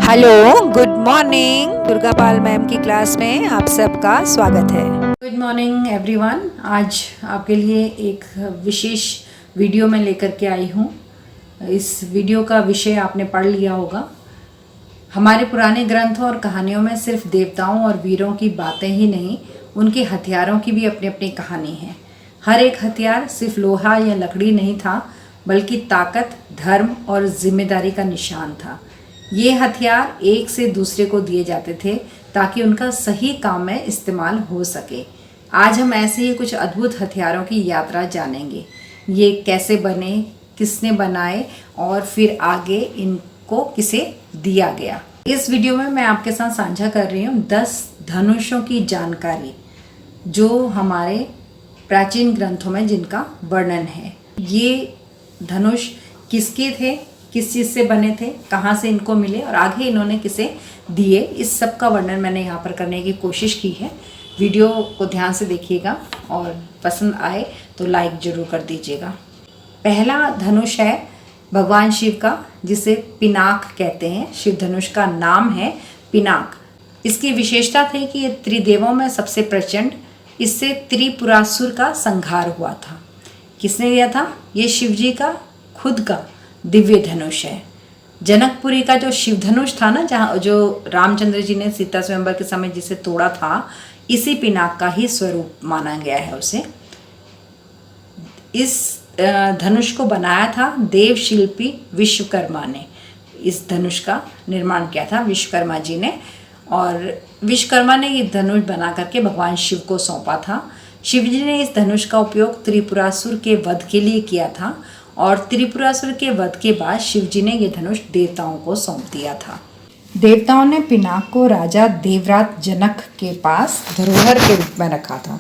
Hello, good morning. Durga Pal ma'am की class में आप सबका स्वागत है। Good morning everyone. आज आपके लिए एक विशेष वीडियो मैं लेकर के आई हूँ। इस वीडियो का विषय आपने पढ़ लिया होगा। हमारे पुराने ग्रंथों और कहानियों में सिर्फ देवताओं और वीरों की बातें ही नहीं, उनके हथियारों की भी अपनी अपनी कहानी है। हर एक हथियार सिर्फ लोहा या लकड़ी नहीं था, बल्कि ताकत, धर्म और जिम्मेदारी का निशान था। ये हथियार एक से दूसरे को दिए जाते थे ताकि उनका सही काम में इस्तेमाल हो सके। आज हम ऐसे ही कुछ अद्भुत हथियारों की यात्रा जानेंगे। ये कैसे बने, किसने बनाए और फिर आगे इनको किसे दिया गया। इस वीडियो में मैं आपके साथ साझा कर रही हूँ 10 धनुषों की जानकारी, जो हमारे प्राचीन ग्रंथों में जिनका वर्णन है। ये धनुष किसके थे, किस चीज़ से बने थे, कहाँ से इनको मिले और आगे इन्होंने किसे दिए, इस सब का वर्णन मैंने यहाँ पर करने की कोशिश की है। वीडियो को ध्यान से देखिएगा और पसंद आए तो लाइक ज़रूर कर दीजिएगा। पहला धनुष है भगवान शिव का, जिसे पिनाक कहते हैं। शिव धनुष का नाम है पिनाक। इसकी विशेषता थी कि ये त्रिदेवों में सबसे प्रचंड, इससे त्रिपुरासुर का संहार हुआ था। किसने दिया था? ये शिवजी का खुद का दिव्य धनुष है। जनकपुरी का जो शिव धनुष था ना, जहाँ जो रामचंद्र जी ने सीता स्वयंवर के समय जिसे तोड़ा था, इसी पिनाक का ही स्वरूप माना गया है उसे। इस धनुष को बनाया था देव शिल्पी विश्वकर्मा ने। इस धनुष का निर्माण किया था विश्वकर्मा जी ने, और विश्वकर्मा ने ये धनुष बना करके भगवान शिव को सौंपा था। शिव जी ने इस धनुष का उपयोग त्रिपुरासुर के वध के लिए किया था, और त्रिपुरासुर के वध के बाद शिव जी ने यह धनुष देवताओं को सौंप दिया था। देवताओं ने पिनाक को राजा देवराज जनक के पास धरोहर के रूप में रखा था।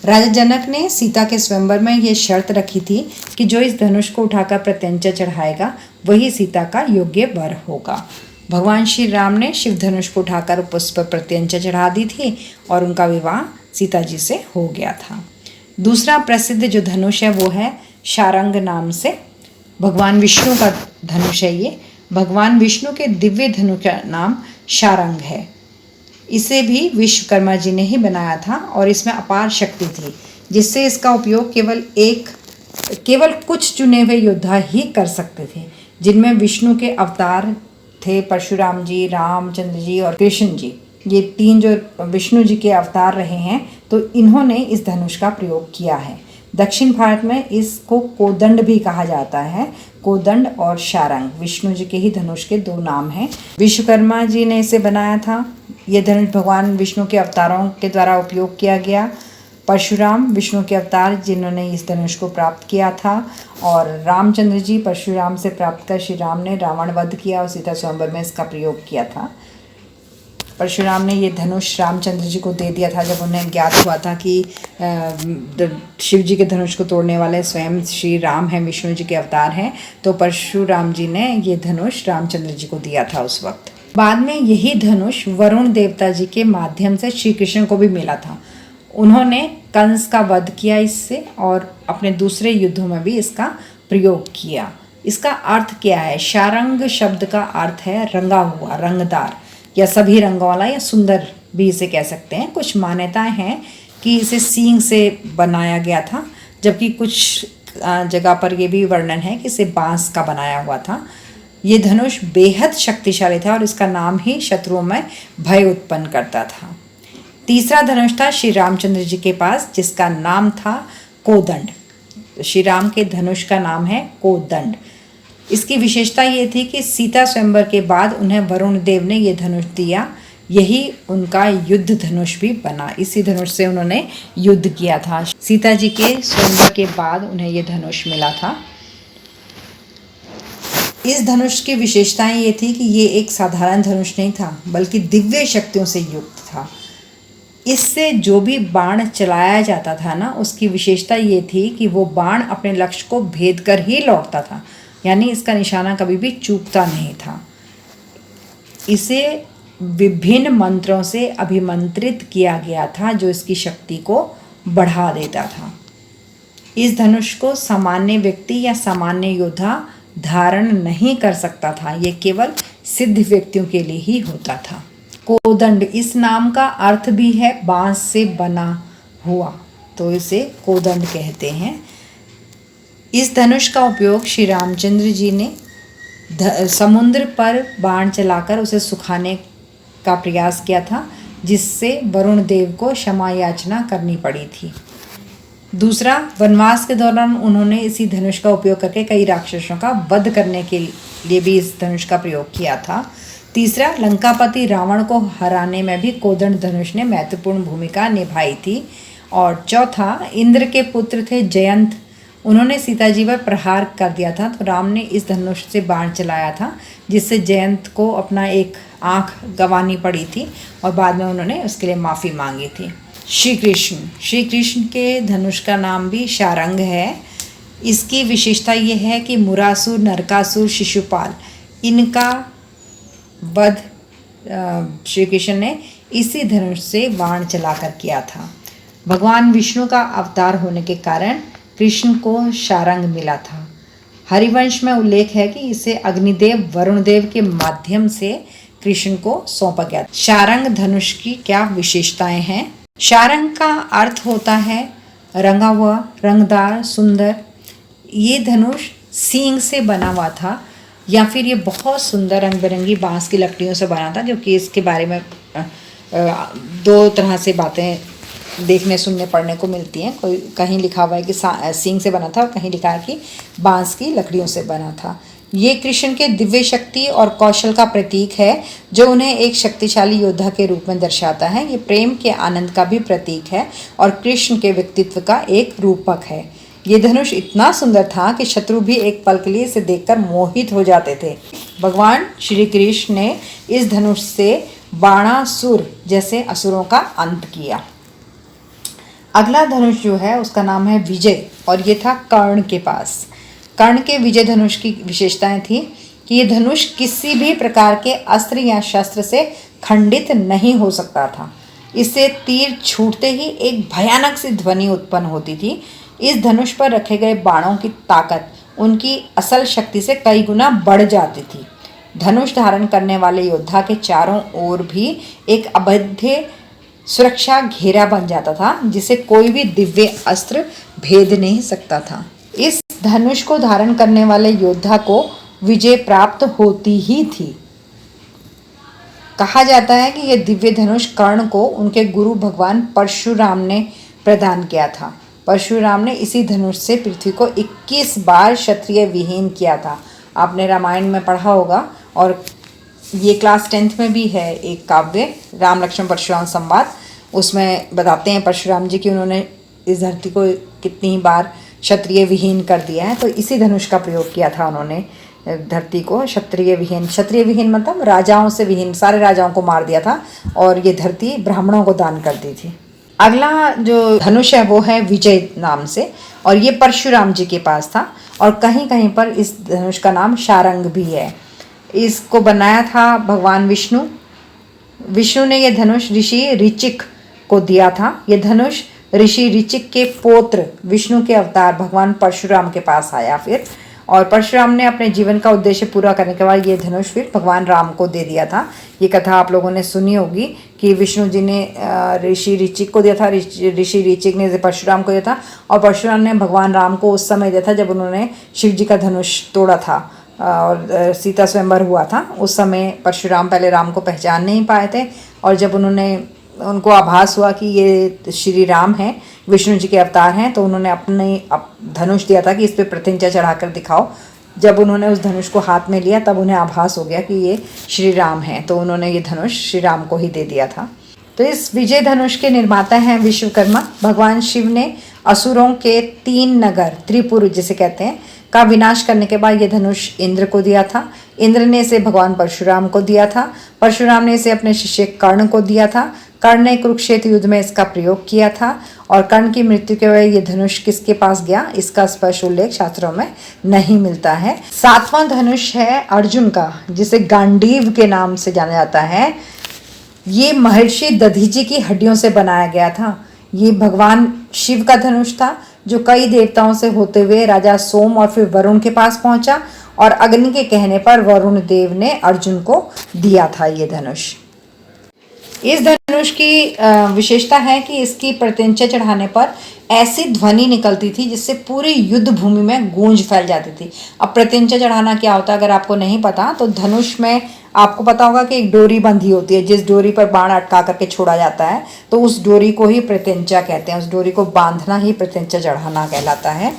राजा जनक ने सीता के स्वयंवर में यह शर्त रखी थी कि जो इस धनुष को उठाकर प्रत्यंचा चढ़ाएगा वही सीता का योग्य वर होगा। भगवान श्री राम ने शिव धनुष को उठाकर उस पर प्रत्यंचा चढ़ा दी थी और उनका विवाह सीता जी से हो गया था। दूसरा प्रसिद्ध जो धनुष है वो है शारंग नाम से। भगवान विष्णु का धनुष है ये। भगवान विष्णु के दिव्य धनुष का नाम शारंग है। इसे भी विश्वकर्मा जी ने ही बनाया था और इसमें अपार शक्ति थी, जिससे इसका उपयोग केवल कुछ चुने हुए योद्धा ही कर सकते थे, जिनमें विष्णु के अवतार थे परशुराम जी, रामचंद्र जी और कृष्ण जी। ये तीन जो विष्णु जी के अवतार रहे हैं, तो इन्होंने इस धनुष का प्रयोग किया है। दक्षिण भारत में इसको कोदंड भी कहा जाता है। कोदंड और शारंग विष्णु जी के ही धनुष के दो नाम हैं। विश्वकर्मा जी ने इसे बनाया था। यह धनुष भगवान विष्णु के अवतारों के द्वारा उपयोग किया गया। परशुराम विष्णु के अवतार जिन्होंने इस धनुष को प्राप्त किया था, और रामचंद्र जी परशुराम से प्राप्त कर श्री राम ने रावण वध किया और सीता स्वयंवर में इसका प्रयोग किया था। परशुराम ने ये धनुष रामचंद्र जी को दे दिया था जब उन्हें ज्ञात हुआ था कि शिव जी के धनुष को तोड़ने वाले स्वयं श्री राम हैं, विष्णु जी के अवतार हैं। तो परशुराम जी ने ये धनुष रामचंद्र जी को दिया था उस वक्त। बाद में यही धनुष वरुण देवता जी के माध्यम से श्री कृष्ण को भी मिला था। उन्होंने कंस का वध किया इससे, और अपने दूसरे युद्धों में भी इसका प्रयोग किया। इसका अर्थ क्या है? शारंग शब्द का अर्थ है रंगा हुआ, रंगदार, या सभी रंगों वाला, या सुंदर भी इसे कह सकते हैं। कुछ मान्यताएं हैं कि इसे सींग से बनाया गया था, जबकि कुछ जगह पर यह भी वर्णन है कि इसे बांस का बनाया हुआ था। ये धनुष बेहद शक्तिशाली था और इसका नाम ही शत्रुओं में भय उत्पन्न करता था। तीसरा धनुष था श्री रामचंद्र जी के पास, जिसका नाम था कोदंड। श्री राम के धनुष का नाम है कोदंड। इसकी विशेषता ये थी कि सीता स्वयंवर के बाद उन्हें वरुण देव ने ये धनुष दिया। यही उनका युद्ध धनुष भी बना। इसी धनुष से उन्होंने युद्ध किया था। सीता जी के स्वयंवर के बाद उन्हें ये धनुष मिला था। इस धनुष की विशेषताएं ये थी कि ये एक साधारण धनुष नहीं था, बल्कि दिव्य शक्तियों से युक्त था। इससे जो भी बाण चलाया जाता था ना, उसकी विशेषता ये थी कि वो बाण अपने लक्ष्य को भेद कर ही लौटता था, यानी इसका निशाना कभी भी चूकता नहीं था। इसे विभिन्न मंत्रों से अभिमंत्रित किया गया था, जो इसकी शक्ति को बढ़ा देता था। इस धनुष को सामान्य व्यक्ति या सामान्य योद्धा धारण नहीं कर सकता था। ये केवल सिद्ध व्यक्तियों के लिए ही होता था। कोदंड, इस नाम का अर्थ भी है बांस से बना हुआ, तो इसे कोदंड कहते हैं। इस धनुष का उपयोग श्री रामचंद्र जी ने समुद्र पर बाण चलाकर उसे सुखाने का प्रयास किया था, जिससे वरुण देव को क्षमा याचना करनी पड़ी थी। दूसरा, वनवास के दौरान उन्होंने इसी धनुष का उपयोग करके कई राक्षसों का वध करने के लिए भी इस धनुष का प्रयोग किया था। तीसरा, लंकापति रावण को हराने में भी कोदंड धनुष ने महत्वपूर्ण भूमिका निभाई थी। और चौथा, इंद्र के पुत्र थे जयंत, उन्होंने सीता जी पर प्रहार कर दिया था, तो राम ने इस धनुष से बाण चलाया था, जिससे जयंत को अपना एक आँख गंवानी पड़ी थी और बाद में उन्होंने उसके लिए माफ़ी मांगी थी। श्री कृष्ण के धनुष का नाम भी शारंग है। इसकी विशेषता ये है कि मुरासुर, नरकासुर, शिशुपाल, इनका वध श्री कृष्ण ने इसी धनुष से बाण चलाकर किया था। भगवान विष्णु का अवतार होने के कारण कृष्ण को शारंग मिला था। हरिवंश में उल्लेख है कि इसे अग्निदेव वरुण देव के माध्यम से कृष्ण को सौंपा गया। शारंग धनुष की क्या विशेषताएं हैं? शारंग का अर्थ होता है रंगा हुआ, रंगदार, सुंदर। ये धनुष सींग से बना हुआ था या फिर ये बहुत सुंदर रंग बिरंगी बांस की लकड़ियों से बना था, जो कि इसके बारे में दो तरह से बातें देखने सुनने पढ़ने को मिलती हैं। कोई कहीं लिखा हुआ है कि सींग से बना था और कहीं लिखा है कि बांस की लकड़ियों से बना था। ये कृष्ण के दिव्य शक्ति और कौशल का प्रतीक है, जो उन्हें एक शक्तिशाली योद्धा के रूप में दर्शाता है। ये प्रेम के आनंद का भी प्रतीक है और कृष्ण के व्यक्तित्व का एक रूपक है। ये धनुष इतना सुंदर था कि शत्रु भी एक पल के लिए इसे देखकर मोहित हो जाते थे। भगवान श्री कृष्ण ने इस धनुष से बाणासुर जैसे असुरों का अंत किया। अगला धनुष जो है उसका नाम है विजय, और ये था कर्ण के पास। कर्ण के विजय धनुष की विशेषताएं थी कि ये धनुष किसी भी प्रकार के अस्त्र या शस्त्र से खंडित नहीं हो सकता था। इससे तीर छूटते ही एक भयानक सी ध्वनि उत्पन्न होती थी। इस धनुष पर रखे गए बाणों की ताकत उनकी असल शक्ति से कई गुना बढ़ जाती थी। धनुष धारण करने वाले योद्धा के चारों ओर भी एक अभेद्य सुरक्षा घेरा बन जाता था, जिसे कोई भी दिव्य अस्त्र भेद नहीं सकता था। इस धनुष को धारण करने वाले योद्धा को विजय प्राप्त होती ही थी। कहा जाता है कि यह दिव्य धनुष कर्ण को उनके गुरु भगवान परशुराम ने प्रदान किया था। परशुराम ने इसी धनुष से पृथ्वी को 21 बार क्षत्रिय विहीन किया था। आपने रामायण में पढ़ा होगा, और ये क्लास 10th में भी है एक काव्य राम लक्ष्मण परशुराम संवाद। उसमें बताते हैं परशुराम जी कि उन्होंने इस धरती को कितनी बार क्षत्रिय विहीन कर दिया है। तो इसी धनुष का प्रयोग किया था उन्होंने, धरती को क्षत्रिय विहीन मतलब राजाओं से विहीन, सारे राजाओं को मार दिया था और ये धरती ब्राह्मणों को दान कर दी थी। अगला जो धनुष है वो है विजय नाम से, और ये परशुराम जी के पास था, और कहीं कहीं पर इस धनुष का नाम शारंग भी है। इसको बनाया था भगवान विष्णु ने यह धनुष ऋषि ऋचिक को दिया था। यह धनुष ऋषि ऋचिक के पौत्र विष्णु के अवतार भगवान परशुराम के पास आया फिर, और परशुराम ने अपने जीवन का उद्देश्य पूरा करने के बाद ये धनुष फिर भगवान राम को दे दिया था। ये कथा आप लोगों ने सुनी होगी कि विष्णु जी ने ऋषि ऋचिक को दिया था, ऋषि ऋचिक ने परशुराम को दिया था, और परशुराम ने भगवान राम को उस समय दिया था जब उन्होंने शिव जी का धनुष तोड़ा था और सीता स्वयंवर हुआ था। उस समय परशुराम पहले राम को पहचान नहीं पाए थे, और जब उनको आभास हुआ कि ये श्री राम हैं, विष्णु जी के अवतार हैं, तो उन्होंने अपने धनुष दिया था कि इस पे प्रतिज्ञा चढ़ाकर दिखाओ। जब उन्होंने उस धनुष को हाथ में लिया तब उन्हें आभास हो गया कि ये श्री राम हैं, तो उन्होंने ये धनुष श्री राम को ही दे दिया था। तो इस विजय धनुष के निर्माता हैं विश्वकर्मा। भगवान शिव ने असुरों के 3 नगर, त्रिपुर जिसे कहते हैं, का विनाश करने के बाद यह धनुष इंद्र को दिया था। इंद्र ने इसे भगवान परशुराम को दिया था। परशुराम ने इसे अपने शिष्य कर्ण को दिया था। कर्ण ने कुरुक्षेत्र युद्ध में इसका प्रयोग किया था, और कर्ण की मृत्यु के बाद यह धनुष किसके पास गया, इसका स्पष्ट उल्लेख शास्त्रों में नहीं मिलता है। 7वां धनुष है अर्जुन का, जिसे गांडीव के नाम से जाना जाता है। ये महर्षि दधीची की हड्डियों से बनाया गया था। ये भगवान शिव का धनुष था, जो कई देवताओं से होते हुए राजा सोम और फिर वरुण के पास पहुंचा और अग्नि के कहने पर वरुण देव ने अर्जुन को दिया था ये धनुष। इस धनुष की विशेषता है कि इसकी प्रत्यंचा चढ़ाने पर ऐसी ध्वनि निकलती थी जिससे पूरी युद्ध भूमि में गूंज फैल जाती थी। अब प्रत्यंचा चढ़ाना क्या होता है अगर आपको नहीं पता तो धनुष में आपको पता होगा कि एक डोरी बंधी होती है, जिस डोरी पर बाण अटका करके छोड़ा जाता है तो उस डोरी को ही प्रत्यंचा कहते हैं। उस डोरी को बांधना ही प्रत्यंचा चढ़ाना कहलाता है।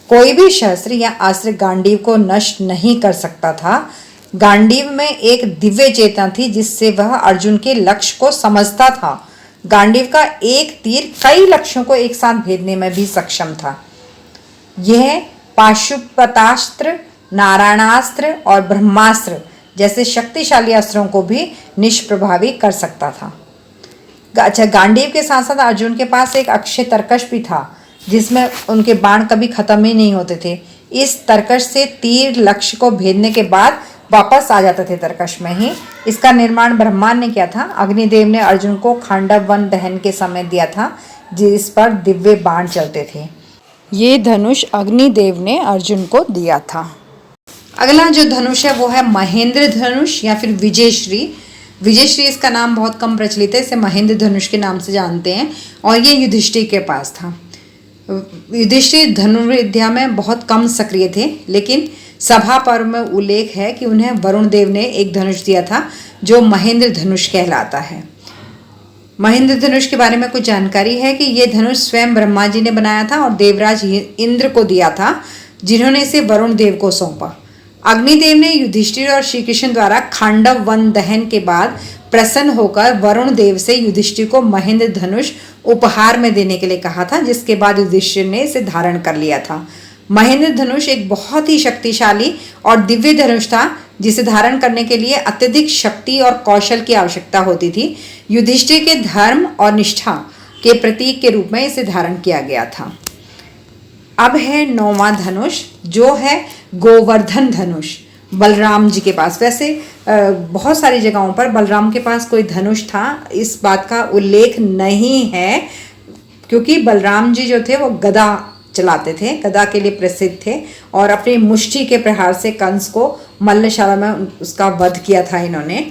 कोई भी शस्त्र या अस्त्र गांडीव को नष्ट नहीं कर सकता था। गांडीव में एक दिव्य चेतना थी जिससे वह अर्जुन के लक्ष्य को समझता था। गांडीव का एक तीर कई लक्ष्यों को एक साथ भेदने में भी सक्षम था। यह पाशुपतास्त्र, नारायणास्त्र और ब्रह्मास्त्र जैसे शक्तिशाली अस्त्रों को भी निष्प्रभावी कर सकता था। अच्छा, गांडीव के साथ साथ अर्जुन के पास एक अक्षय तरकश भी था जिसमें उनके बाण कभी खत्म ही नहीं होते थे। इस तरकश से तीर लक्ष्य को भेदने के बाद वापस आ जाते थे तरकश में ही। इसका निर्माण ब्रह्मा ने किया था। अग्निदेव ने अर्जुन को खांडव वन दहन के समय दिया था जिस पर दिव्य बाण चलते थे। ये धनुष अग्निदेव ने अर्जुन को दिया था। अगला जो धनुष है वो है महेंद्र धनुष या फिर विजयश्री। विजयश्री इसका नाम बहुत कम प्रचलित है, इसे महेंद्र धनुष के नाम से जानते हैं और ये युधिष्ठिर के पास था। युधिष्ठिर धनुर्विद्या में बहुत कम सक्रिय थे, लेकिन सभा पर्व में उल्लेख है कि उन्हें वरुण देव ने एक धनुष दिया था जो महेंद्र धनुष कहलाता है। महेंद्र धनुष के बारे में कुछ जानकारी है कि यह धनुष स्वयं ब्रह्मा जी ने बनाया था और देवराज इंद्र को दिया था, जिन्होंने इसे वरुण देव को सौंपा। अग्निदेव ने युधिष्ठिर और श्री कृष्ण द्वारा खांडव वन दहन के बाद प्रसन्न होकर वरुण देव से युधिष्ठिर को महेंद्र धनुष उपहार में देने के लिए कहा था, जिसके बाद युधिष्ठिर ने इसे धारण कर लिया था। महेंद्र धनुष एक बहुत ही शक्तिशाली और दिव्य धनुष था जिसे धारण करने के लिए अत्यधिक शक्ति और कौशल की आवश्यकता होती थी। युधिष्ठिर के धर्म और निष्ठा के प्रतीक के रूप में इसे धारण किया गया था। अब है 9वां धनुष जो है गोवर्धन धनुष, बलराम जी के पास। वैसे बहुत सारी जगहों पर बलराम के पास कोई धनुष था, इस बात का उल्लेख नहीं है क्योंकि बलराम जी जो थे वो गदा चलाते थे, गदा के लिए प्रसिद्ध थे और अपनी मुष्टि के प्रहार से कंस को मल्लशाला में उसका वध किया था इन्होंने।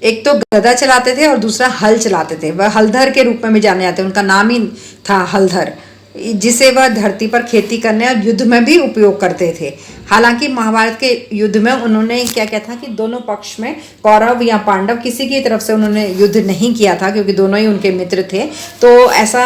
एक तो गदा चलाते थे और दूसरा हल चलाते थे। वह हलधर के रूप में भी जाने जाते, उनका नाम ही था हलधर, जिसे वह धरती पर खेती करने और युद्ध में भी उपयोग करते थे। हालांकि महाभारत के युद्ध में उन्होंने क्या किया था कि दोनों पक्ष में कौरव या पांडव किसी की तरफ से उन्होंने युद्ध नहीं किया था क्योंकि दोनों ही उनके मित्र थे। तो ऐसा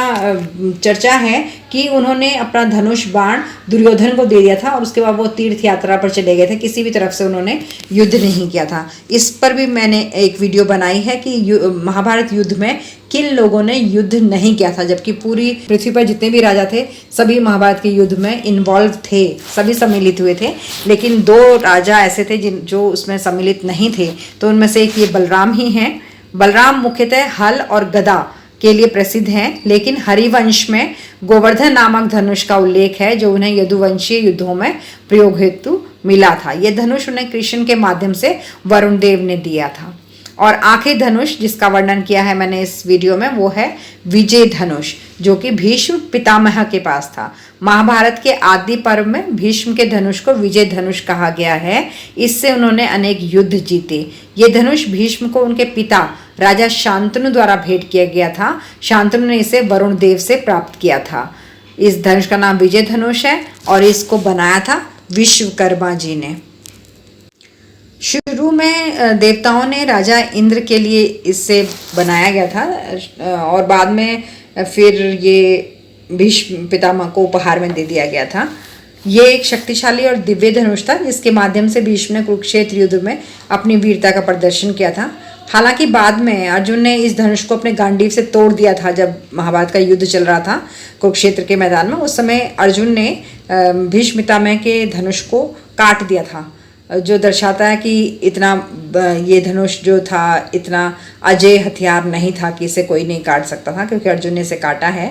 चर्चा है कि उन्होंने अपना धनुष बाण दुर्योधन को दे दिया था और उसके बाद वो तीर्थ यात्रा पर चले गए थे, किसी भी तरफ से उन्होंने युद्ध नहीं किया था। इस पर भी मैंने एक वीडियो बनाई है कि महाभारत युद्ध में किन लोगों ने युद्ध नहीं किया था, जबकि पूरी पृथ्वी पर जितने भी राजा थे सभी महाभारत के युद्ध में इन्वॉल्व थे, सभी सम्मिलित हुए थे, लेकिन 2 राजा ऐसे थे जो उसमें सम्मिलित नहीं थे। तो उनमें से एक ये बलराम ही हैं। बलराम मुख्यतः हल और गदा के लिए प्रसिद्ध हैं, लेकिन हरिवंश में गोवर्धन नामक धनुष का उल्लेख है जो उन्हें यदुवंशीय युद्धों में प्रयोग हेतु मिला था। यह धनुष उन्हें कृष्ण के माध्यम से वरुण देव ने दिया था। और आखिरी धनुष जिसका वर्णन किया है मैंने इस वीडियो में वो है विजय धनुष, जो कि भीष्म पितामह के पास था। महाभारत के आदि पर्व में भीष्म के धनुष को विजय धनुष कहा गया है। इससे उन्होंने अनेक युद्ध जीते। ये धनुष भीष्म को उनके पिता राजा शांतनु द्वारा भेंट किया गया था। शांतनु ने इसे वरुण देव से प्राप्त किया था। इस धनुष का नाम विजय धनुष है और इसको बनाया था विश्वकर्मा जी ने। शुरू में देवताओं ने राजा इंद्र के लिए इससे बनाया गया था और बाद में फिर ये भीष्म पितामह को उपहार में दे दिया गया था। ये एक शक्तिशाली और दिव्य धनुष था जिसके माध्यम से भीष्म ने कुरुक्षेत्र युद्ध में अपनी वीरता का प्रदर्शन किया था। हालांकि बाद में अर्जुन ने इस धनुष को अपने गांडीव से तोड़ दिया था। जब महाभारत का युद्ध चल रहा था कुरुक्षेत्र के मैदान में, उस समय अर्जुन ने भीष्म पितामह के धनुष को काट दिया था, जो दर्शाता है कि इतना ये धनुष जो था इतना अजय हथियार नहीं था कि इसे कोई नहीं काट सकता था, क्योंकि अर्जुन ने इसे काटा है।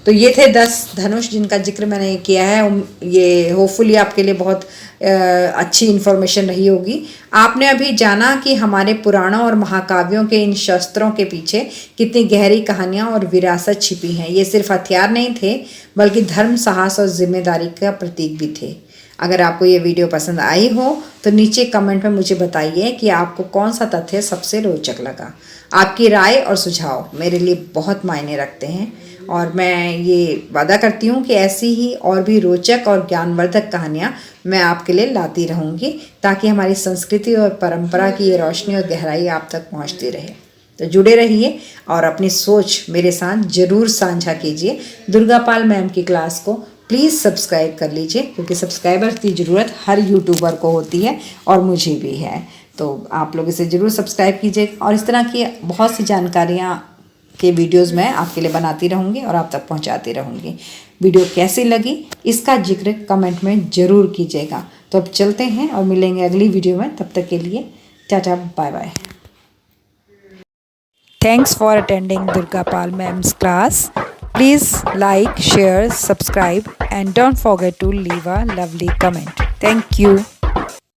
तो ये थे 10 धनुष जिनका जिक्र मैंने किया है। ये होपफुली आपके लिए बहुत अच्छी इन्फॉर्मेशन रही होगी। आपने अभी जाना कि हमारे पुराणों और महाकाव्यों के इन शस्त्रों के पीछे कितनी गहरी कहानियाँ और विरासत छिपी हैं। ये सिर्फ हथियार नहीं थे बल्कि धर्म, साहस और जिम्मेदारी का प्रतीक भी थे। अगर आपको ये वीडियो पसंद आई हो तो नीचे कमेंट में मुझे बताइए कि आपको कौन सा तथ्य सबसे रोचक लगा। आपकी राय और सुझाव मेरे लिए बहुत मायने रखते हैं और मैं ये वादा करती हूँ कि ऐसी ही और भी रोचक और ज्ञानवर्धक कहानियाँ मैं आपके लिए लाती रहूँगी ताकि हमारी संस्कृति और परंपरा की ये रोशनी और गहराई आप तक पहुँचती रहे। तो जुड़े रहिए और अपनी सोच मेरे साथ ज़रूर साझा कीजिए। दुर्गा पाल मैम की क्लास को प्लीज़ सब्सक्राइब कर लीजिए क्योंकि सब्सक्राइबर की ज़रूरत हर यूट्यूबर को होती है और मुझे भी है। तो आप लोग इसे ज़रूर सब्सक्राइब कीजिए और इस तरह की बहुत सी जानकारियाँ के वीडियोस मैं आपके लिए बनाती रहूँगी और आप तक पहुँचाती रहूँगी। वीडियो कैसी लगी इसका जिक्र कमेंट में ज़रूर कीजिएगा। तो अब चलते हैं और मिलेंगे अगली वीडियो में। तब तक के लिए tata bye bye. Thanks for attending Durga Pal Ma'am's class. Please like, share, subscribe and don't forget to leave a lovely comment. Thank you.